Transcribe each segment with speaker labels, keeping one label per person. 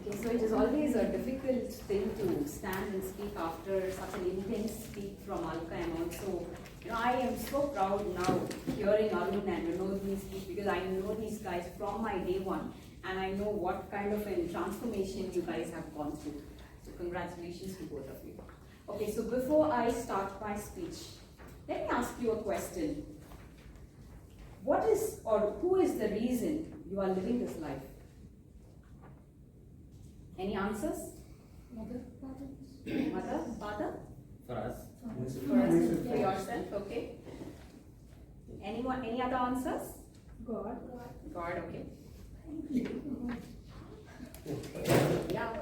Speaker 1: Okay, so it is always a difficult thing to stand and speak after such an intense speak from Alka, and also, I am so proud now hearing Arun and Vinodni speak, because I know these guys from my day one, and I know what kind of a transformation you guys have gone through. So congratulations to both of you. Okay, so before I start my speech, let me ask you a question. What is, or who is the reason you are living this life? Any answers?
Speaker 2: Mother, father.
Speaker 1: Mother, father?
Speaker 3: For us.
Speaker 1: For us, for yourself, okay. Anyone, any other answers?
Speaker 2: God.
Speaker 1: God, okay. Yeah,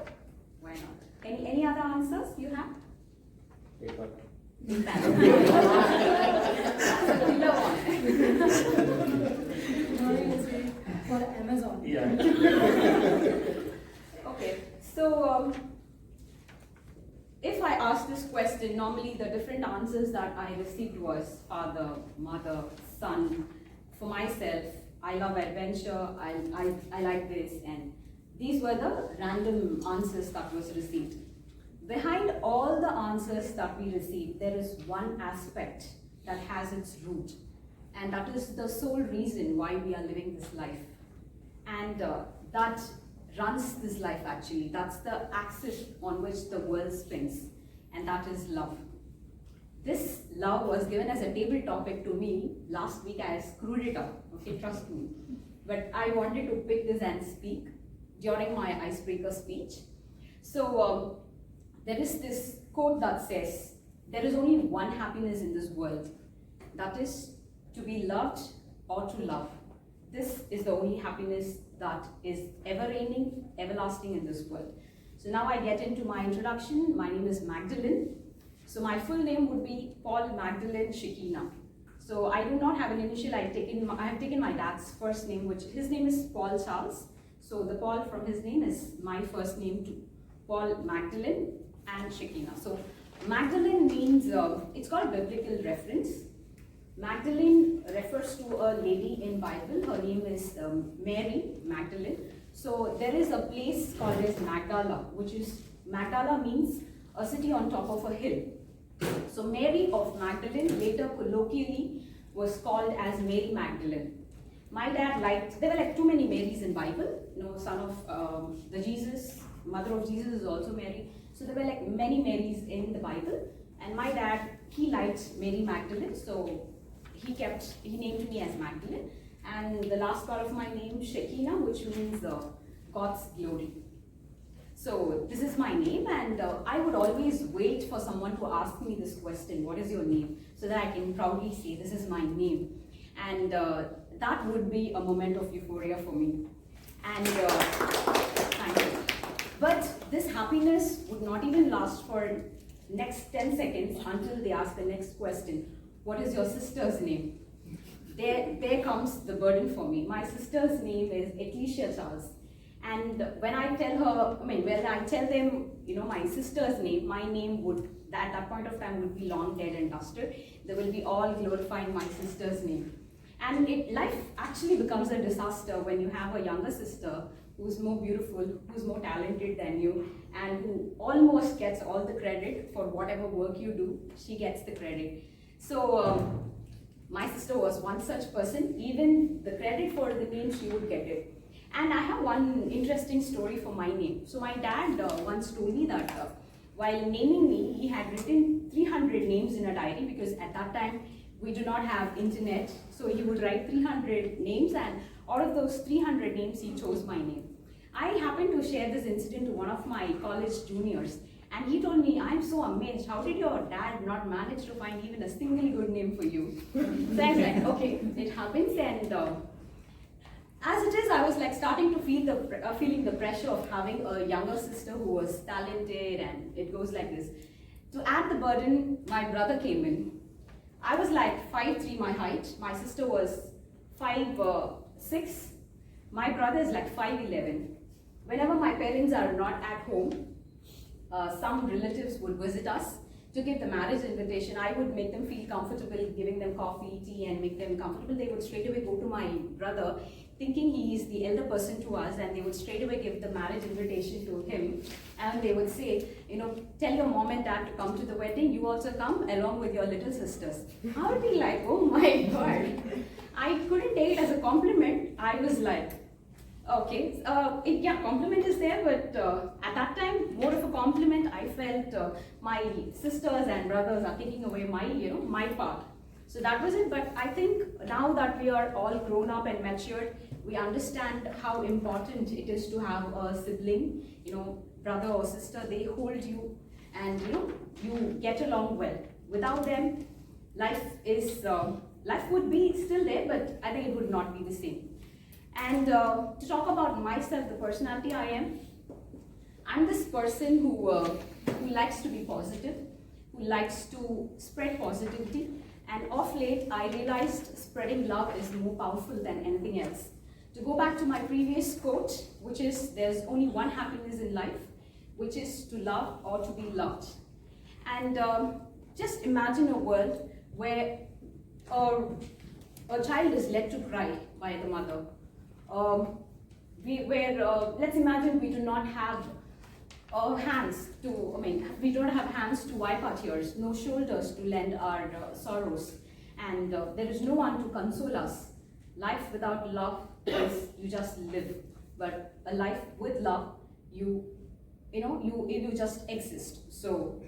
Speaker 1: why not? Any other answers you have?
Speaker 3: Deepak.
Speaker 2: For Amazon.
Speaker 3: Yeah.
Speaker 1: Okay, so if I ask this question, normally the different answers that I received was father, mother, son. For myself, I love adventure, I like this, and these were the random answers that was received. Behind all the answers that we received, there is one aspect that has its root, and that is the sole reason why we are living this life. And that runs this life actually. That's the axis on which the world spins, and that is love. This love was given as a table topic to me last week. I screwed it up, okay, trust me. But I wanted to pick this and speak during my icebreaker speech. So there is this quote that says, there is only one happiness in this world, that is to be loved or to love. This is the only happiness that is ever reigning, everlasting in this world. So now I get into my introduction. My name is Magdalene. So my full name would be Paul Magdalene Shekina. So I do not have an initial. I have taken my dad's first name, which his name is Paul Charles. So the Paul from his name is my first name too, Paul Magdalene and Shekina. So Magdalene means, it's got a biblical reference. Magdalene refers to a lady in Bible. Her name is Mary Magdalene. So there is a place called as Magdala, which is, Magdala means a city on top of a hill. So Mary of Magdalene later colloquially was called as Mary Magdalene. My dad liked, there were like too many Marys in Bible, son of the Jesus, mother of Jesus is also Mary. So there were like many Marys in the Bible, and my dad, he liked Mary Magdalene, so he named me as Magdalene, and the last part of my name, Shekina, which means God's glory. So this is my name, and I would always wait for someone to ask me this question, what is your name? So that I can proudly say, this is my name. And that would be a moment of euphoria for me. And thank you. But this happiness would not even last for next 10 seconds until they ask the next question. What is your sister's name? There comes the burden for me. My sister's name is Ecclesia Charles. And when I tell her, when I tell them, my sister's name, my name would, at that point of time, would be long dead and dusted. They will be all glorifying my sister's name. And life actually becomes a disaster when you have a younger sister who's more beautiful, who's more talented than you, and who almost gets all the credit for whatever work you do. She gets the credit. So my sister was one such person. Even the credit for the name, she would get it. And I have one interesting story for my name. So my dad once told me that while naming me, he had written 300 names in a diary, because at that time we do not have internet. So he would write 300 names, and out of those 300 names, he chose my name. I happened to share this incident to one of my college juniors, and he told me, I'm so amazed, how did your dad not manage to find even a single good name for you? So I was like, okay, it happens, and as it is, I was like starting to feel feeling the pressure of having a younger sister who was talented, and it goes like this. To add the burden, my brother came in. I was like 5'3" my height, my sister was 5'6", my brother is like 5'11". Whenever my parents are not at home, some relatives would visit us to give the marriage invitation. I would make them feel comfortable, giving them coffee, tea, and make them comfortable. They would straight away go to my brother, thinking he is the elder person to us, and they would straight away give the marriage invitation to him, and they would say, tell your mom and dad to come to the wedding, you also come along with your little sisters. I would be like, oh my God. I couldn't take it as a compliment. I was like, okay, compliment is there, but at that time, more of a compliment. I felt my sisters and brothers are taking away my part. So that was it. But I think now that we are all grown up and matured, we understand how important it is to have a sibling, brother or sister. They hold you, and you get along well. Without them, life would be still there, but I think it would not be the same. And to talk about myself, the personality I am, I'm this person who likes to be positive, who likes to spread positivity. And of late, I realized spreading love is more powerful than anything else. To go back to my previous quote, which is, there's only one happiness in life, which is to love or to be loved. And just imagine a world where a child is led to cry by the mother. Let's imagine we do not have we don't have hands to wipe our tears, no shoulders to lend our sorrows, and there is no one to console us. Life without love is you just live, but a life with love, you just exist. So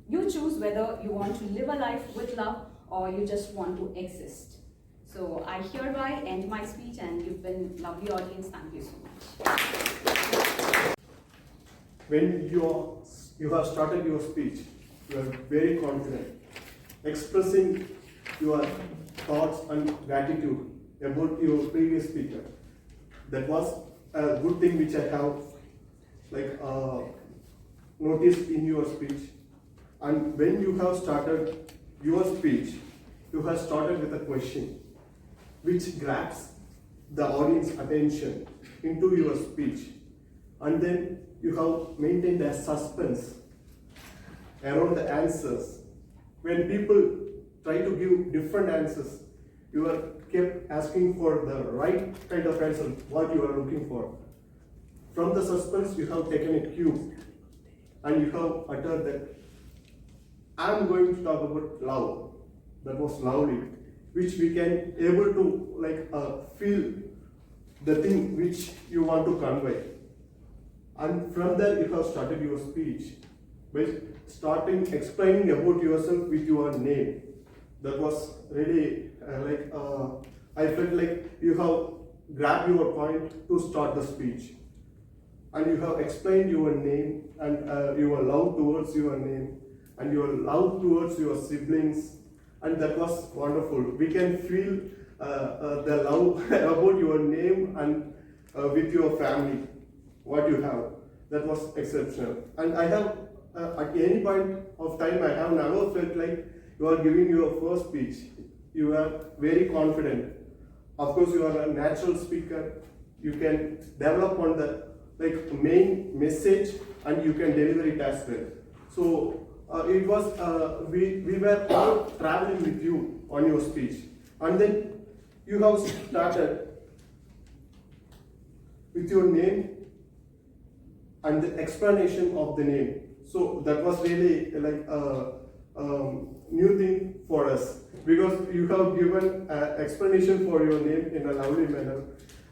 Speaker 1: you choose whether you want to live a life with love or you just want to exist. So I hereby end my speech, and you've been a lovely audience. Thank you so much.
Speaker 4: When you have started your speech, you are very confident, expressing your thoughts and gratitude about your previous speaker. That was a good thing which I have noticed in your speech. And when you have started your speech, you have started with a question which grabs the audience attention into your speech, and then you have maintained a suspense around the answers. When people try to give different answers, you are kept asking for the right kind of answer, what you are looking for. From the suspense, you have taken a cue, and you have uttered that, I am going to talk about love. That was lovely, which we can able to feel the thing which you want to convey. And from there you have started your speech by starting explaining about yourself with your name. That was really I felt like you have grabbed your point to start the speech. And you have explained your name and your love towards your name and your love towards your siblings, and that was wonderful. We can feel the love about your name and with your family, what you have. That was exceptional. And I have, at any point of time, I have never felt like you are giving your first speech. You are very confident. Of course, you are a natural speaker. You can develop on the main message, and you can deliver it as well. So it was we were all traveling with you on your speech, and then you have started with your name and the explanation of the name. So that was really new thing for us, because you have given explanation for your name in a lovely manner,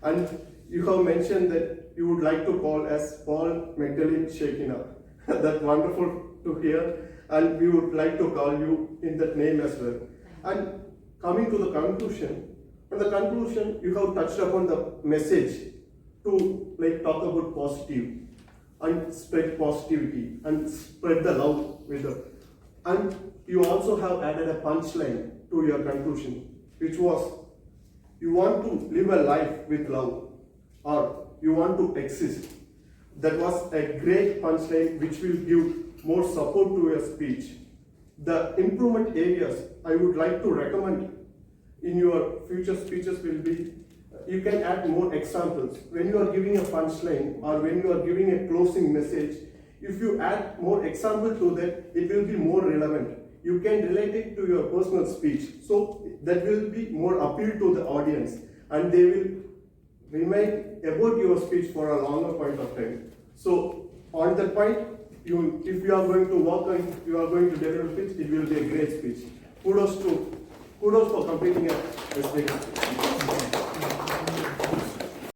Speaker 4: and you have mentioned that you would like to call as Paul Magdalene Shekina. That's wonderful to hear, and we would like to call you in that name as well. And coming to the conclusion, you have touched upon the message to talk about positive and spread positivity and spread the love with them. And you also have added a punchline to your conclusion, which was, you want to live a life with love, or you want to exist. That was a great punchline which will give more support to your speech. The improvement areas I would like to recommend in your future speeches will be, you can add more examples. When you are giving a punchline or when you are giving a closing message, if you add more example to that, it will be more relevant. You can relate it to your personal speech. So that will be more appeal to the audience, and they will remain about your speech for a longer point of time. So on that point, if you are going to work on, you are going to deliver a speech, it will be a great speech. Kudos for completing a speech.